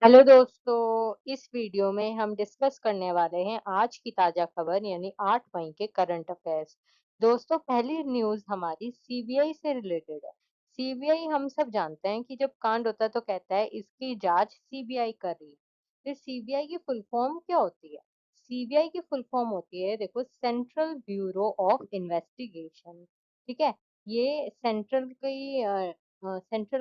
Hello दोस्तों, इस video में हम डिस्कस करने वाले हैं आज की ताजा खबर यानी 8 मई के करंट अफेयर्स। दोस्तों, पहली न्यूज़ हमारी सीबीआई से रिलेटेड है। सीबीआई हम सब जानते हैं कि जब कांड होता है तो कहता है इसकी जांच सीबीआई कर रही है। फिर सीबीआई की फुल फॉर्म क्या होती है? सीबीआई की फुल फॉर्म होती है, देखो, सेंट्रल ब्यूरो ऑफ इन्वेस्टिगेशन। ठीक है, ये सेंट्रल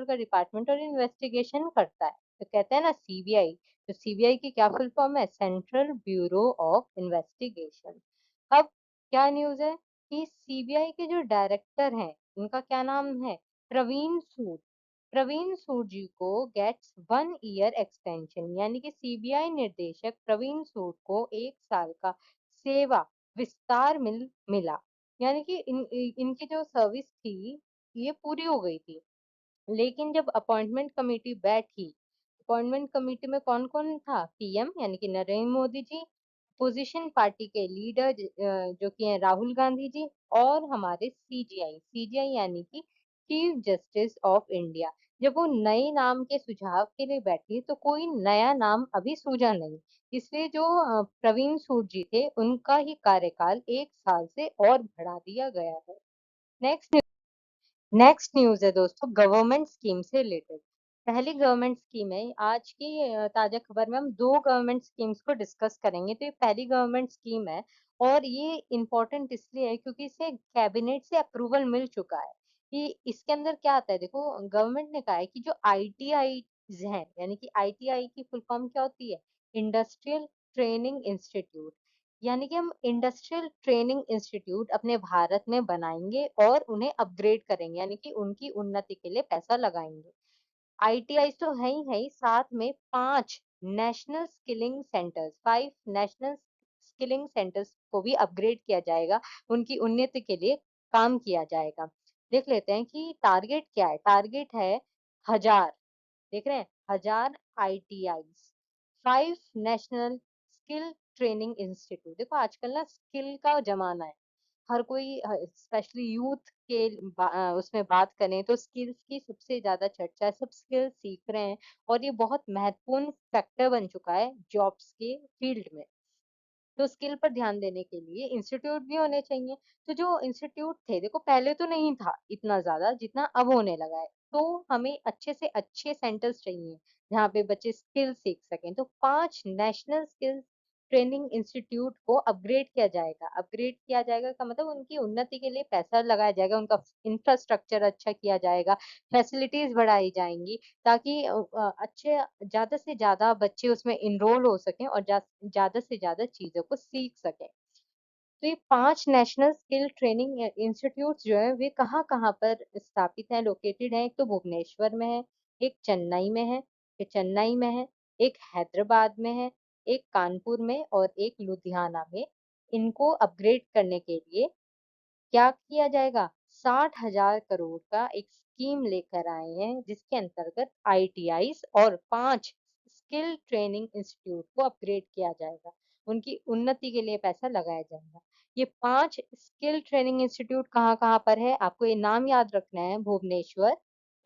का डिपार्टमेंट और इन्वेस्टिगेशन करता है। तो कहते हैं ना सीबीआई, तो सीबीआई की क्या फुल फॉर्म है? Central bureau of investigation. अब क्या न्यूज है कि सीबीआई के जो डायरेक्टर हैं उनका क्या नाम है? प्रवीण सूद। प्रवीण सूद जी को गेट्स 1 ईयर एक्सटेंशन, यानी कि सीबीआई निर्देशक प्रवीण सूद को 1 साल का सेवा विस्तार मिला। यानी कि इनकी जो सर्विस थी ये पूरी हो गई थी। लेकिन जब अपॉइंटमेंट कमेटी बैठी, अपॉइंटमेंट कमेटी में कौन कौन था? पीएम यानी कि नरेंद्र मोदी जी, पोजीशन पार्टी के लीडर जो कि हैं राहुल गांधी जी, और हमारे सीजीआई, सीजीआई यानी कि चीफ जस्टिस ऑफ इंडिया। जब वो नए नाम के सुझाव के लिए बैठी तो कोई नया नाम अभी सूझा नहीं, इसलिए जो प्रवीण सूद जी थे उनका ही कार्यकाल 1 साल से और बढ़ा दिया गया है। नेक्स्ट नेक्स्ट न्यूज है दोस्तों, गवर्नमेंट स्कीम से रिलेटेड। पहली गवर्नमेंट स्कीम है आज की ताजा खबर में। हम दो गवर्नमेंट स्कीम्स को डिस्कस करेंगे। तो ये पहली गवर्नमेंट स्कीम है और ये इम्पोर्टेंट इसलिए है क्योंकि इसे कैबिनेट से अप्रूवल मिल चुका है। कि इसके अंदर क्या आता है, देखो, गवर्नमेंट ने कहा है कि जो आईटीआई हैं, यानी कि आईटीआई की फुल फॉर्म क्या होती है? Industrial training institute. यानी कि हम इंडस्ट्रियल ट्रेनिंग इंस्टीट्यूट अपने भारत में बनाएंगे और उन्हें अपग्रेड करेंगे, यानी कि उनकी उन्नति के लिए पैसा लगाएंगे। आईटीआई तो है ही, साथ में 5 नेशनल स्किलिंग सेंटर्स को भी अपग्रेड किया जाएगा। उनकी उन्नति के लिए काम किया जाएगा। देख लेते हैं कि टारगेट क्या है। टारगेट है 1000, देख रहे हैं, 1000 ITI, 5 national skill training institute. देखो आजकल ना स्किल का जमाना है। हर कोई, स्पेशली यूथ के उसमें बात करें तो स्किल्स की सबसे ज्यादा चर्चा है। सब स्किल सीख रहे हैं और ये बहुत महत्वपूर्ण फैक्टर बन चुका है जॉब्स के फील्ड में। तो स्किल पर ध्यान देने के लिए इंस्टीट्यूट भी होने चाहिए। तो जो इंस्टीट्यूट थे, देखो, पहले तो नहीं था इतना ज्यादा जितना अब होने लगा है। तो हमें अच्छे से अच्छे सेंटर्स चाहिए जहाँ पे बच्चे स्किल सीख सकें। तो 5 नेशनल स्किल ट्रेनिंग इंस्टीट्यूट को अपग्रेड किया जाएगा। अपग्रेड किया जाएगा का मतलब उनकी उन्नति के लिए पैसा लगाया जाएगा, उनका इंफ्रास्ट्रक्चर अच्छा किया जाएगा, फैसिलिटीज बढ़ाई जाएंगी, ताकि अच्छे, ज्यादा से ज्यादा बच्चे उसमें इनरोल हो सकें और ज्यादा से ज्यादा चीजों को सीख सकें। तो ये 5 नेशनल स्किल ट्रेनिंग इंस्टीट्यूट जो है वे कहाँ कहाँ पर स्थापित हैं, लोकेटेड हैं? एक तो भुवनेश्वर में है, एक चेन्नई में है, एक हैदराबाद में है, एक कानपुर में और एक लुधियाना में। इनको अपग्रेड करने के लिए क्या किया जाएगा? 60,000 करोड़ का एक स्कीम लेकर आए हैं जिसके अंतर्गत आईटीआई और 5 स्किल ट्रेनिंग इंस्टीट्यूट को अपग्रेड किया जाएगा। उनकी उन्नति के लिए पैसा लगाया जाएगा। ये 5 स्किल ट्रेनिंग इंस्टीट्यूट कहाँ कहाँ पर है? आपको ये नाम याद रखना है: भुवनेश्वर,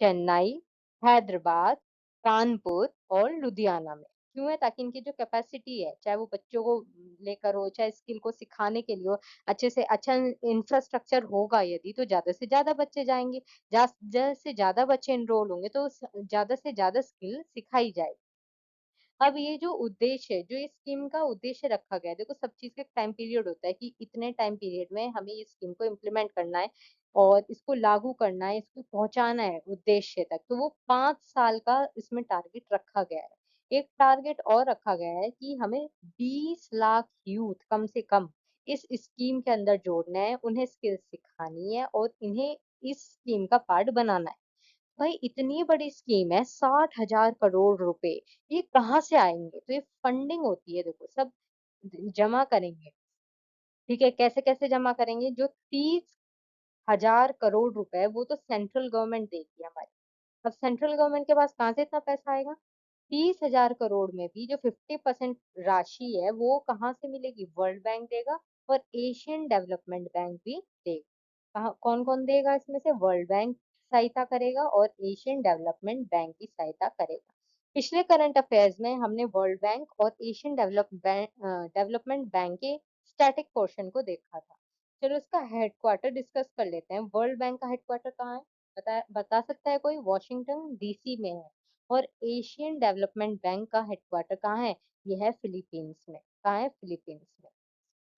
चेन्नई, हैदराबाद, कानपुर और लुधियाना में। क्यों है? ताकि इनकी जो कैपेसिटी है, चाहे वो बच्चों को लेकर हो, चाहे स्किल को सिखाने के लिए हो, अच्छे से अच्छा इंफ्रास्ट्रक्चर होगा यदि, तो ज्यादा से ज्यादा बच्चे जाएंगे। ज्यादा से ज्यादा बच्चे एनरोल होंगे तो ज्यादा से ज्यादा स्किल सिखाई जाएगी। अब ये जो उद्देश्य है, जो इस स्कीम का उद्देश्य रखा गया है, देखो, सब चीज का एक टाइम पीरियड होता है कि इतने टाइम पीरियड में हमें इस स्कीम को इम्प्लीमेंट करना है और इसको लागू करना है, इसको पहुंचाना है उद्देश्य तक। तो वो 5 साल का इसमें टारगेट रखा गया है। एक टारगेट और रखा गया है कि हमें 20 लाख यूथ कम से कम इस स्कीम के अंदर जोड़ना है, उन्हें स्किल्स सिखानी है और इन्हें इस स्कीम का पार्ट बनाना है। भाई, इतनी बड़ी स्कीम है, 60,000 करोड़ रुपए, ये कहाँ से आएंगे? तो ये फंडिंग होती है, देखो, सब जमा करेंगे। ठीक है, कैसे कैसे जमा करेंगे? जो 30,000 करोड़ रुपए वो तो सेंट्रल गवर्नमेंट देगी हमारी। अब सेंट्रल गवर्नमेंट के पास कहाँ से इतना पैसा आएगा? 30,000 करोड़ में भी जो 50% राशि है वो कहाँ से मिलेगी? वर्ल्ड बैंक देगा और एशियन डेवलपमेंट बैंक भी देगा। कहाँ, कौन कौन देगा इसमें से? वर्ल्ड बैंक सहायता करेगा और एशियन डेवलपमेंट बैंक की सहायता करेगा। पिछले करंट अफेयर्स में हमने वर्ल्ड बैंक और एशियन डेवलपमेंट बैंक के स्टैटिक पोर्शन को देखा था। चलो इसका हेडक्वार्टर डिस्कस कर लेते हैं। वर्ल्ड बैंक का हेडक्वार्टर कहाँ है? बता सकता है कोई? वॉशिंगटन डीसी में है। और एशियन डेवलपमेंट बैंक का हेडक्वार्टर कहाँ है? ये है फिलीपींस में। कहाँ है? फिलीपींस में।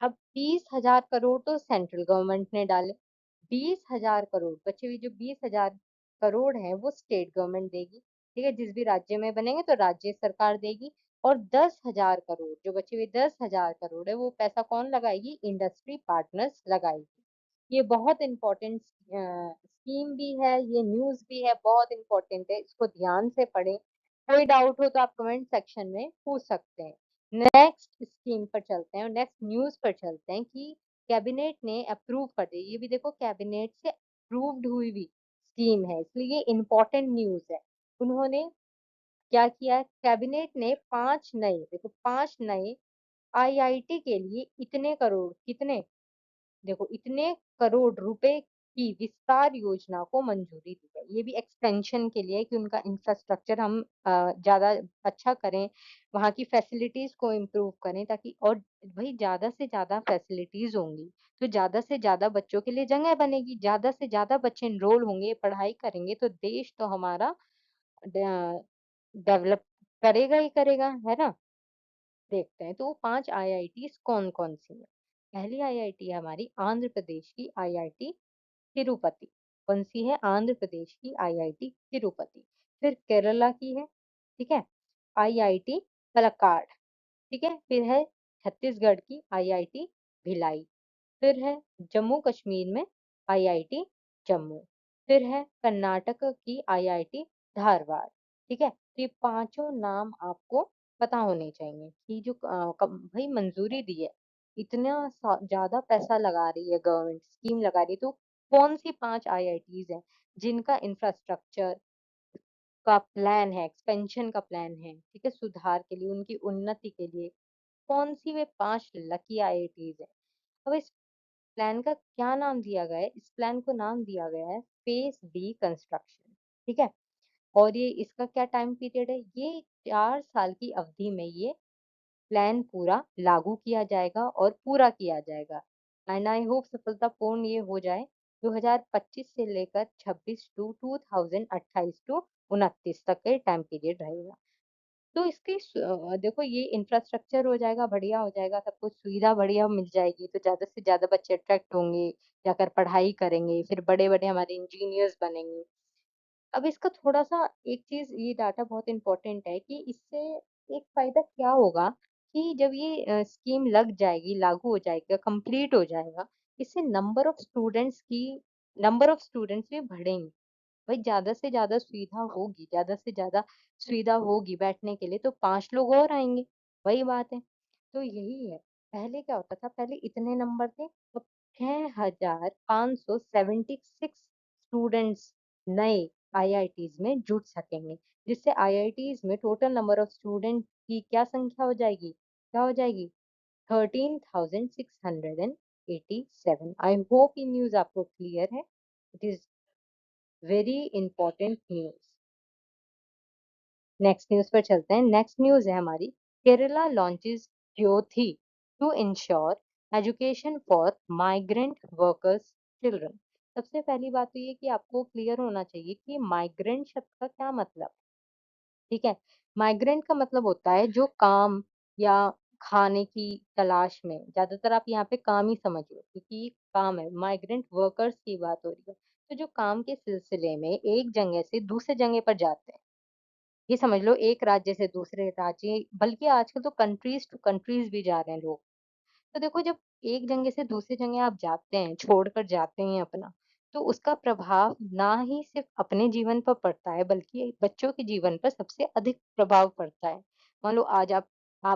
अब 20,000 करोड़ तो सेंट्रल गवर्नमेंट ने डाले। 20,000 करोड़ बचे हुए जो 20,000 करोड़ है वो स्टेट गवर्नमेंट देगी। ठीक है, जिस भी राज्य में बनेंगे तो राज्य सरकार देगी। और 10,000 करोड़ जो बचे हुए 10,000 करोड़ है वो पैसा कौन लगाएगी? इंडस्ट्री पार्टनर्स लगाएगी। ये बहुत इंपॉर्टेंट स्कीम भी है, ये न्यूज भी है, बहुत इंपॉर्टेंट है, इसको ध्यान से पढ़ें। कोई डाउट हो तो आप कमेंट सेक्शन में पूछ सकते हैं। नेक्स्ट स्कीम पर चलते हैं और नेक्स्ट न्यूज पर चलते हैं कि कैबिनेट ने अप्रूव कर दी। ये भी देखो कैबिनेट से अप्रूव्ड हुई हुई स्कीम है, इसलिए ये इंपॉर्टेंट न्यूज है। उन्होंने क्या किया है? कैबिनेट ने 5 नए, देखो 5 नए आईआईटी के लिए इतने करोड़, कितने, देखो इतने करोड़ रुपए की विस्तार योजना को मंजूरी दी है। ये भी एक्सपेंशन के लिए कि उनका इंफ्रास्ट्रक्चर हम ज्यादा अच्छा करें, वहाँ की फैसिलिटीज को इम्प्रूव करें, ताकि और भाई ज्यादा से ज्यादा फैसिलिटीज होंगी तो ज्यादा से ज्यादा बच्चों के लिए जगह बनेगी, ज्यादा से ज्यादा बच्चे एनरोल होंगे, पढ़ाई करेंगे तो देश तो हमारा डेवलप करेगा ही करेगा, है ना। देखते हैं तो वो 5 आईआईटीज कौन कौन सी है। पहली आईआईटी है हमारी आंध्र प्रदेश की आईआईटी तिरुपति। कौन सी है? आंध्र प्रदेश की आईआईटी तिरुपति। फिर केरला की है, ठीक है, आईआईटी पलक्काड। ठीक है, फिर है छत्तीसगढ़ की आईआईटी भिलाई। फिर है जम्मू कश्मीर में आईआईटी जम्मू। फिर है कर्नाटक की आईआईटी धारवाड़। ठीक है, तो ये पांचों नाम आपको पता होने चाहिए कि जो भाई मंजूरी दी है, इतना ज्यादा पैसा लगा रही है गवर्नमेंट, स्कीम लगा रही है, तो कौन सी 5 आईआईटीज हैं जिनका इंफ्रास्ट्रक्चर का प्लान है, एक्सपेंशन का प्लान है, ठीक है, सुधार के लिए, उनकी उन्नति के लिए। कौन सी वे 5 लकी आईआईटीज है? अब इस प्लान का क्या नाम दिया गया है? इस प्लान को नाम दिया गया है फेज बी कंस्ट्रक्शन। ठीक है, और ये इसका क्या टाइम पीरियड है? ये 4 साल की अवधि में ये प्लान पूरा लागू किया जाएगा और पूरा किया जाएगा। एंड आई होप सफलतापूर्ण ये हो जाए। 2025 से लेकर 26 टू 2028 टू 29 तक के टाइम पीरियड रहेगा। तो इसकी देखो ये इंफ्रास्ट्रक्चर हो जाएगा, बढ़िया हो जाएगा, सब कुछ सुविधा बढ़िया मिल जाएगी तो ज्यादा से ज्यादा बच्चे अट्रैक्ट होंगे, जाकर पढ़ाई करेंगे, फिर बड़े बड़े हमारे इंजीनियर्स बनेंगे। अब इसका थोड़ा सा एक चीज, ये डाटा बहुत इंपॉर्टेंट है कि इससे एक फायदा क्या होगा कि जब ये स्कीम लग जाएगी, लागू हो जाएगा, कंप्लीट हो जाएगा, इससे नंबर ऑफ स्टूडेंट्स भी बढ़ेंगे। भाई ज्यादा से ज्यादा सुविधा होगी, ज्यादा से ज्यादा सुविधा होगी बैठने के लिए तो 5 लोग और आएंगे। वही बात है। तो यही है। पहले क्या होता था? पहले इतने नंबर थे, तो 6,576 स्टूडेंट्स नए आईआईटीज में जुट सकेंगे, जिससे आईआईटीज में टोटल नंबर ऑफ स्टूडेंट की क्या संख्या हो जाएगी? क्या हो जाएगी? 13,687। आई होप ये न्यूज आपको क्लियर है। It is very important news. Next news पर चलते हैं। नेक्स्ट न्यूज है हमारी, Kerala launches Jyoti to ensure education for migrant workers children. सबसे पहली बात तो ये कि आपको क्लियर होना चाहिए कि माइग्रेंट शब्द का क्या मतलब। ठीक है, माइग्रेंट का मतलब होता है जो काम या खाने की तलाश में, ज्यादातर आप यहाँ पे काम ही समझिए क्योंकि काम है, माइग्रेंट वर्कर्स की बात हो रही है, तो जो काम के सिलसिले में एक जगह से दूसरे जगह पर जाते हैं, ये समझ लो एक राज्य से दूसरे राज्य, बल्कि आजकल तो कंट्रीज टू कंट्रीज भी जा रहे हैं लोग। तो देखो जब एक जगह से दूसरी जगह आप जाते हैं, छोड़कर जाते हैं अपना, तो उसका प्रभाव ना ही सिर्फ अपने जीवन पर पड़ता है बल्कि बच्चों के जीवन पर सबसे अधिक प्रभाव पड़ता है। मान लो आज आप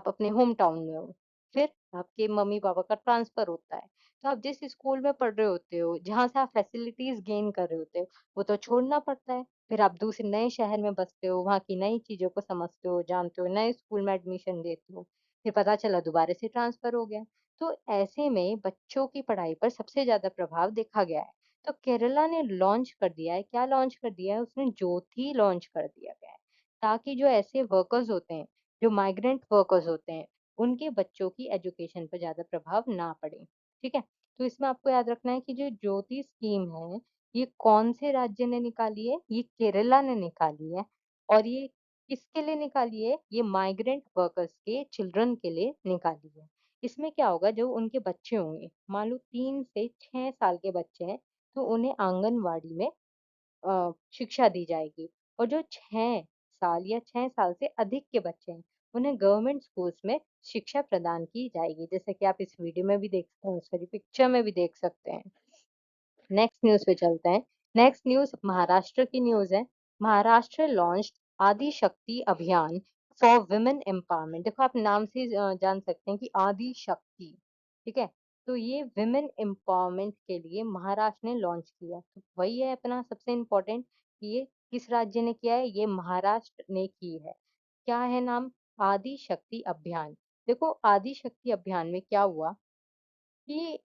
अपने होम टाउन में हो, फिर आपके मम्मी पापा का ट्रांसफर होता है, तो आप जिस स्कूल में पढ़ रहे होते हो, जहाँ से आप फैसिलिटीज गेन कर रहे होते हो, वो तो छोड़ना पड़ता है। फिर आप दूसरे नए शहर में बसते हो, वहाँ की नई चीजों को समझते हो, जानते हो, नए स्कूल में एडमिशन लेते हो, फिर पता चला दोबारा से ट्रांसफर हो गया। तो ऐसे में बच्चों की पढ़ाई पर सबसे ज्यादा प्रभाव देखा गया है। तो केरला ने लॉन्च कर दिया है, क्या लॉन्च कर दिया है उसने? ज्योति लॉन्च कर दिया गया है, ताकि जो ऐसे वर्कर्स होते हैं, जो माइग्रेंट वर्कर्स होते हैं, उनके बच्चों की एजुकेशन पर ज़्यादा प्रभाव ना पड़े, ठीक है? तो इसमें आपको याद रखना है कि जो ज्योति स्कीम है, ये कौन से राज्य ने निकाली है? ये केरला ने निकाली है और ये किसके लिए निकाली है? ये माइग्रेंट वर्कर्स के चिल्ड्रन के लिए निकाली है। इसमें क्या होगा जो उनके बच्चे होंगे, मान लो 3 से 6 साल के बच्चे हैं, तो उन्हें आंगनवाड़ी में शिक्षा दी जाएगी और जो 6 साल या 6 साल से अधिक के बच्चे हैं, उन्हें गवर्नमेंट स्कूल्स में शिक्षा प्रदान की जाएगी। जैसे कि आप इस वीडियो में भी सॉरी पिक्चर में भी देख सकते हैं। नेक्स्ट न्यूज़ पे चलते हैं। नेक्स्ट न्यूज़ महाराष्ट्र की न्यूज़ है। महाराष्ट्र लॉन्च्ड आदि शक्ति अभियान फॉर वुमेन एम्पावरमेंट। देखो आप नाम से ही जान सकते हैं कि आदि शक्ति, ठीक है? तो ये वुमेन एम्पावरमेंट के लिए महाराष्ट्र ने लॉन्च किया। तो वही है अपना सबसे इम्पोर्टेंट कि ये किस राज्य ने किया है? ये महाराष्ट्र ने की है। क्या है नाम? आदि शक्ति अभियान। देखो आदि शक्ति अभियान में क्या हुआ कि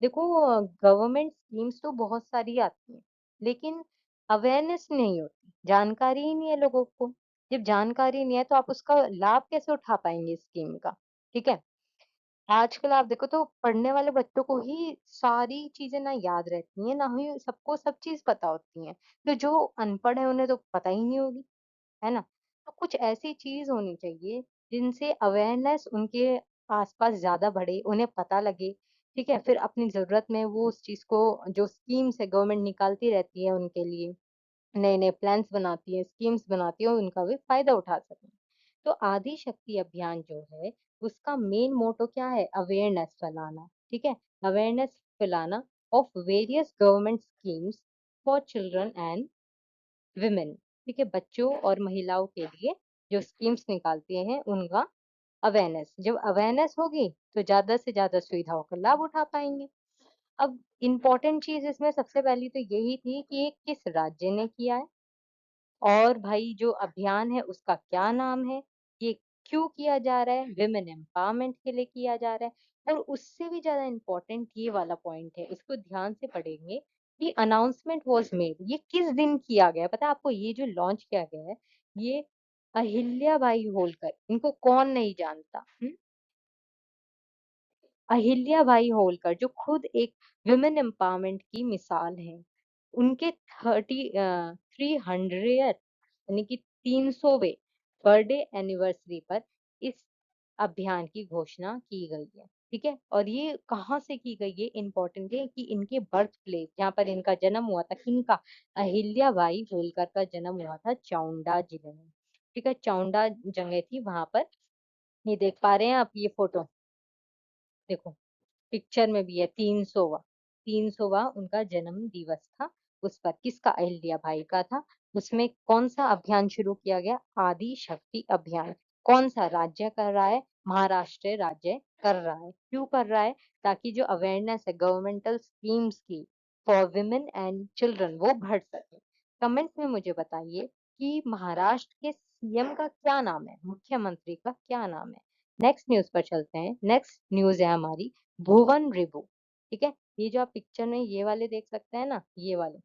देखो गवर्नमेंट स्कीम्स तो बहुत सारी आती हैं, लेकिन अवेयरनेस नहीं होती, जानकारी ही नहीं है लोगों को। जब जानकारी नहीं है तो आप उसका लाभ कैसे उठा पाएंगे स्कीम का, ठीक है? आजकल आप देखो तो पढ़ने वाले बच्चों को ही सारी चीजें ना याद रहती हैं, ना ही सबको सब चीज पता होती हैं। तो जो अनपढ़ है उन्हें तो पता ही नहीं होगी, है ना? तो कुछ ऐसी चीज़ होनी चाहिए जिनसे अवेयरनेस उनके आस-पास ज़्यादा बढ़े, उन्हें पता लगे, ठीक है? फिर अपनी ज़रूरत में वो उस चीज़ को जो स्कीम्स है गवर्नमेंट निकालती रहती है उनके लिए, नए-नए प्लान्स बनाती है, स्कीम्स बनाती है, उनका भी फ़ायदा उठा सकें। तो आदि शक्ति अभियान जो है, उसका मेन मोटो क्या है? अवेयरनेस फैलाना, ठीक है? अवेयरनेस फैलाना of various government schemes for children and women, ठीक है? बच्चों और महिलाओं के लिए जो स्कीम्स निकालती हैं उनका अवेयरनेस, जब अवेयरनेस होगी तो ज़्यादा से ज़्यादा सुविधाओं का लाभ उठा पाएँगे। अब इम्पोर्टेंट चीज़ इसमें सबसे पहली तो यही थी कि ये किस राज्य ने किया है और भाई जो अभियान है उसका क्या नाम है? ये क्यों किया जा रहा है? विमेन एम्पावरमेंट के लिए किया जा रहा है और उससे भी ज़्यादा इम्पोर्टेंट ये वाला पॉइंट है, इसको ध्यान से पढ़ेंगे कि अनाउंसमेंट वाज़ मेड, ये किस दिन किया गया है? पता है आपको ये जो लॉन्च किया गया है, ये अहिल्या बाई होलकर, इनको कौन नहीं जानता? हुँ? अहिल्या बाई होलकर जो खुद एक वुमेन एम्पावरमेंट की मिसाल हैं। उनके 300th यानी कि 300वें बर्थडे एनिवर्सरी पर इस अभियान की घोषणा की गई है, ठीक है? और ये कहाँ से की गई है इम्पोर्टेंट है कि इनके बर्थ प्लेस जहाँ पर इनका जन्म हुआ था, किनका? अहिल्या बाई होलकर का जन्म हुआ था चावंडा जिले में, ठीक है? चावंडा जगह थी वहाँ पर, ये देख पा रहे हैं आप ये फ़ोटो? देखो। पिक्चर में भी है 300वाँ, 300वाँ उनका जन्म दिवस था। उस पर किसका? अहिल्या बाई का था। उसमें कौन-सा अभियान शुरू किया गया? आदि शक्ति अभियान। कौन-सा राज्य कर रहा है? महाराष्ट्र राज्य कर रहा है। क्यों कर रहा है? ताकि जो अवेयरनेस है गवर्नमेंटल स्कीम्स की फॉर वुमेन एंड चिल्ड्रन वो बढ़ सके। कमेंट में मुझे बताइए कि महाराष्ट्र के सीएम का क्या नाम है? मुख्यमंत्री का क्या नाम है? नेक्स्ट न्यूज़ पर चलते हैं। नेक्स्ट न्यूज़ है हमारी भुवन रिबू, ठीक है? ये जो आप पिक्चर में ये वाले देख सकते हैं ना, ये वाले,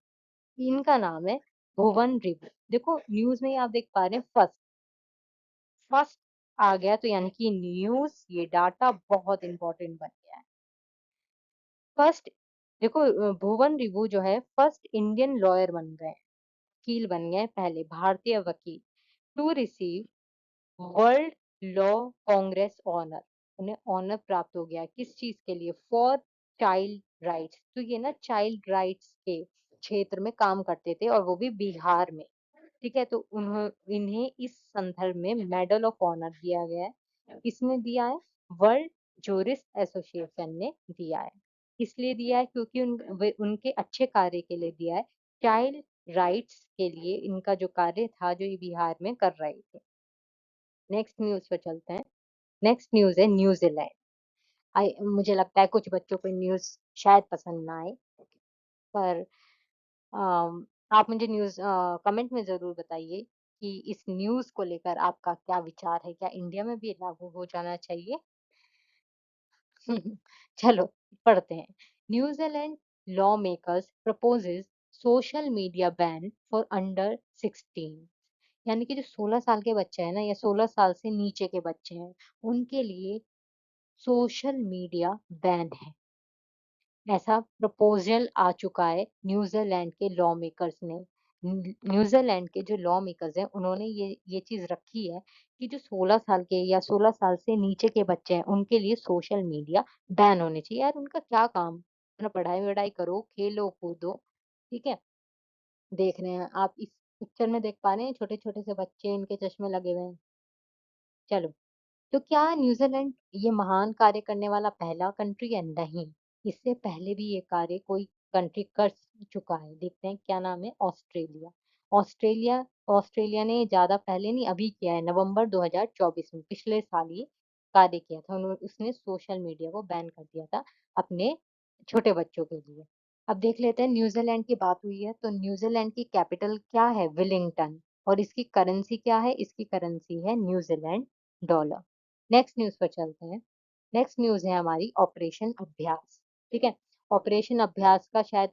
इनका नाम है भुवन रिबू। देखो न्यूज़ में ही आप देख पा रहे हैं फर्स्ट, फर्स्ट आ गया तो यानी कि न्यूज़ ये डाटा बहुत इम्पोर्टेंट बन गया है। फर्स्ट देखो भुवन रिबू जो है फर्स्ट इंडियन लॉयर बन गए हैं, वकील बन गए हैं पहले भारतीय वकील to receive world law congress honour, उन्हें ऑनर प्राप्त हो गया किस चीज के लिए? For child rights. तो ये ना चाइल्ड राइट्स के क्षेत्र में काम करते थे और वो भी बिहार में, ठीक है? तो उन्हों इन्हें इस संदर्भ में मेडल ऑफ ऑनर दिया गया है। किसने दिया है? वर्ल्ड जूरिस्ट एसोसिएशन ने दिया है। इसलिए दिया है क्योंकि उनके अच्छे कार्य के लिए दिया है। चाइल्ड राइट्स के लिए इनका जो कार्य था जो ये बिहार में कर रहे थे। नेक्स्ट न्यूज़ पे चलते हैं। नेक्स्ट न्यूज़ है न्यूज़ीलैंड। मुझे लगता है कुछ बच्चों को न्यूज़ शायद पसंद ना आए, पर आप मुझे कमेंट में ज़रूर बताइए कि इस न्यूज़ को लेकर आपका क्या विचार है? क्या इंडिया में भी लागू हो जाना चाहिए? चलो पढ़ते हैं। New Zealand law makers proposes social media ban for under 16। यानी कि जो 16 साल के बच्चे हैं ना या 16 साल से नीचे के बच्चे हैं, उनके लिए सोशल मीडिया बैन है। ऐसा प्रपोज़ल आ चुका है न्यूज़ीलैंड के लॉ मेकर्स ने। न्यूज़ीलैंड के जो लॉ मेकर्स हैं, उन्होंने ये चीज़ रखी है कि जो 16 साल के या 16 साल से नीचे के बच्चे हैं, उनके लिए सोशल मीडिया बैन होने चाहिए। यार उनका क्या काम? अपना पढ़ाई-वढ़ाई करो, खेलो-कूदो, ठीक है? देख रहे हैं आप इस पिक्चर में देख पा रहे हैं छोटे-छोटे से बच्चे, इनके चश्मे लगे हुए हैं। चलो, तो क्या न्यूज़ीलैंड ये महान कार्य करने वाला पहला कंट्री है? नहीं, इससे पहले भी ये कार्य कोई कंट्री कर चुका है। देखते हैं क्या नाम है? ऑस्ट्रेलिया। ऑस्ट्रेलिया ऑस्ट्रेलिया ने ज़्यादा पहले नहीं अभी किया है नवंबर 2024 में, पिछले साल ये कार्य किया था। उसने सोशल मीडिया को बैन कर दिया था अपने छोटे बच्चों के लिए। अब देख लेते हैं न्यूज़ीलैंड की बात हुई है, तो न्यूज़ीलैंड की कैपिटल क्या है? वेलिंगटन। और इसकी करेंसी क्या है? इसकी करेंसी है न्यूज़ीलैंड डॉलर। नेक्स्ट न्यूज़ पर चलते हैं। नेक्स्ट न्यूज़ है हमारी ऑपरेशन अभ्यास, ठीक है? ऑपरेशन अभ्यास का शायद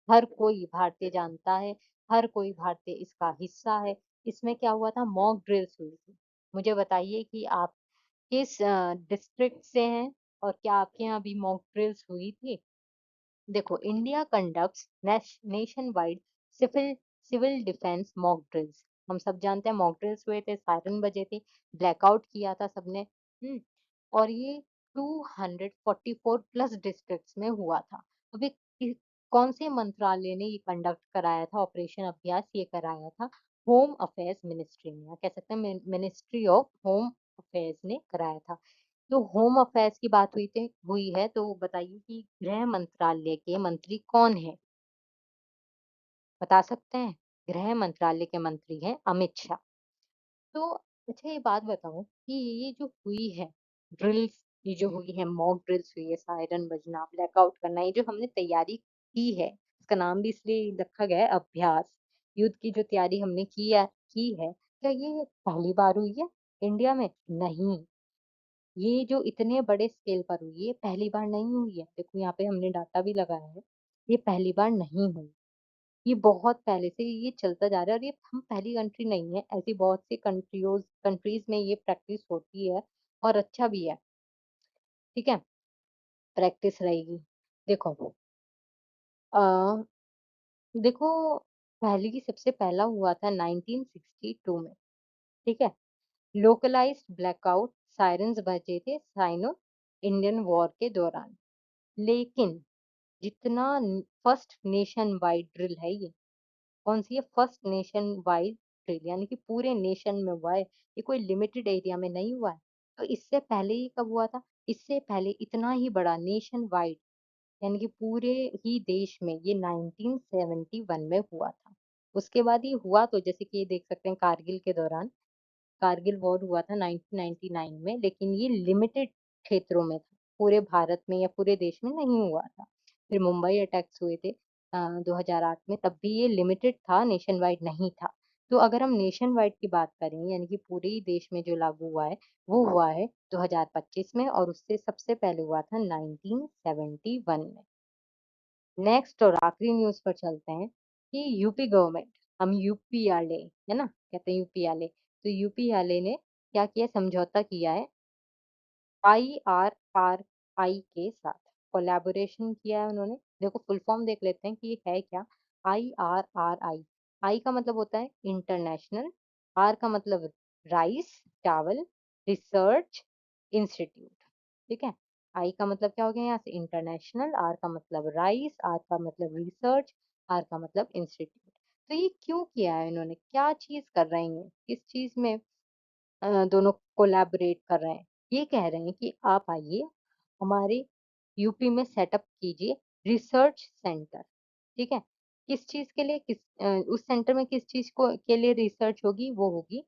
हर कोई भारतीय जानता है, हर कोई भारतीय इसका हिस्सा है। इसमें क्या हुआ था? मॉक ड्रिल्स हुई थी। मुझे बताइए कि आप किस डिस्ट्रिक्ट से हैं और क्या आपके यहाँ भी मॉक ड्रिल्स हुई थी? देखो, India conducts nationwide civil civil defence mock drills. हम सब जानते हैं मॉक ड्रिल्स हुए थे, सायरन बजे थे, ब्लैकआउट किया था सबने। और ये 244 प्लस डिस्ट्रिक्ट्स में हुआ था। अभी कौन से मंत्रालय ने ये कंडक्ट कराया था? ऑपरेशन अभ्यास ये कराया था होम अफेयर्स मिनिस्ट्री ने, या कह सकते हैं मिनिस्ट्री ऑफ होम अफेयर्स ने कराया था। तो होम अफेयर्स की बात हुई है तो बताइए कि गृह मंत्रालय के मंत्री कौन है? बता सकते हैं? गृह मंत्रालय के मंत्री हैं अमित शाह। तो अच्छा ये बात बताओ कि ये जो हुई है ड्रिल्स, ये जो हुई है मॉक ड्रिल्स हुई है, सायरन बजना, ब्लैकआउट करना, ये जो हमने तैयारी की है, इसका नाम भी इसलिए रखा गया है अभ्यास। युद्ध की जो तैयारी हमने की है, क्या ये पहली बार हुई है इंडिया में? नहीं। ये जो इतने बड़े स्केल पर हुई है, पहली बार नहीं हुई है। देखो यहाँ पे हमने डाटा भी लगाया है। ये पहली बार नहीं हुई। ये बहुत पहले से ये चलता जा रहा है और ये हम पहली कंट्री नहीं है। ऐसी बहुत सी कंट्रीज में ये प्रैक्टिस होती है और अच्छा भी है। ठीक है? प्रैक्टिस रहेगी। देखो अ, देखो पहली की सबसे पहला हुआ था 1962 में। ठीक है? लोकलाइज्ड ब्लैकआउट सायरन्स बजे थे साइनो इंडियन वॉर के दौरान। लेकिन जितना फर्स्ट नेशन वाइड ड्रिल है ये, कौन सी है? फर्स्ट नेशन वाइड ड्रिल, यानी कि पूरे नेशन में हुआ है, ये कोई लिमिटेड एरिया में नहीं हुआ है। तो इससे पहले ये कब हुआ था? इससे पहले इतना ही बड़ा नेशन वाइड, यानी कि पूरे ही देश में, ये 1971 में हुआ था। उसके बाद ये हुआ तो जैसे कि ये देख सकते हैं कारगिल के दौरान, कारगिल वॉर हुआ था 1999 में, लेकिन ये लिमिटेड क्षेत्रों में था, पूरे भारत में या पूरे देश में नहीं हुआ था। फिर मुंबई अटैक्स हुए थे 2008 में, तब भी ये लिमिटेड था, नेशन वाइड नहीं था। तो अगर हम नेशन वाइड की बात करें, यानी कि पूरे ही देश में जो लागू हुआ है, वो हुआ है 2025 में, और उससे सबसे पहले हुआ था 1971 में। नेक्स्ट और आखिरी न्यूज़ पर चलते हैं कि यूपी गवर्नमेंट, हम यूपी वाले, है ना? कहते हैं यूपी वाले। तो यूपी वाले ने क्या किया? समझौता किया है आईआरआरआई के साथ, कोलैबोरेशन किया है उन्होंने। देखो फुल फॉर्म देख लेते हैं कि ये है क्या? आईआरआरआई। आई का मतलब होता है इंटरनेशनल, आर का मतलब राइस चावल रिसर्च इंस्टीट्यूट। ठीक है? आई का मतलब क्या हो गया यहाँ से? इंटरनेशनल, आर का मतलब राइस, आर का मतलब रिसर्च, आर का मतलब इंस्टीट्यूट। तो ये क्यों किया है इन्होंने? क्या चीज कर रहे हैं? किस चीज में दोनों कोलैबोरेट कर रहे हैं? ये कह रहे हैं कि आप आइए हमारे यूपी में सेटअप कीजिए रिसर्च सेंटर। ठीक है? किस चीज के लिए? उस सेंटर में किस चीज को के लिए रिसर्च होगी? वो होगी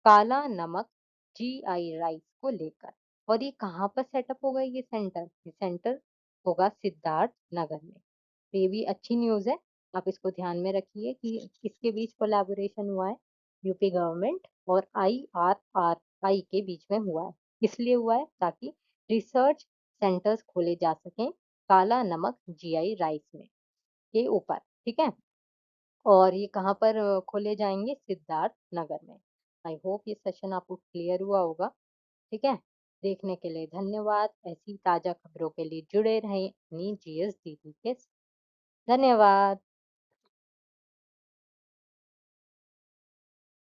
काला नमक जीआई राइस को लेकर। और ये कहाँ पर सेटअप होगा ये सेंटर? ये सेंटर होगा सिद्धार्थ नगर में। तो ये भी अच्छी न्यूज़ है। आप इसको ध्यान में रखिए कि किसके बीच कोलैबोरेशन हुआ है? यूपी गवर्नमेंट और आईआरआरआई के बीच में हुआ है। इसलिए हुआ है ताकि रिसर्च सेंटर्स खोले जा सकें काला नमक जीआई राइस में के ऊपर। ठीक है? और ये कहाँ पर खोले जाएंगे? सिद्धार्थ नगर में। आई होप ये सेशन आपको क्लियर हुआ होगा। ठीक है? देखने के लिए धन्यवाद। ऐसी ताज़ा खबरों के लिए जुड़े रहें अपनी जीएस दीदी के स धन्यवाद।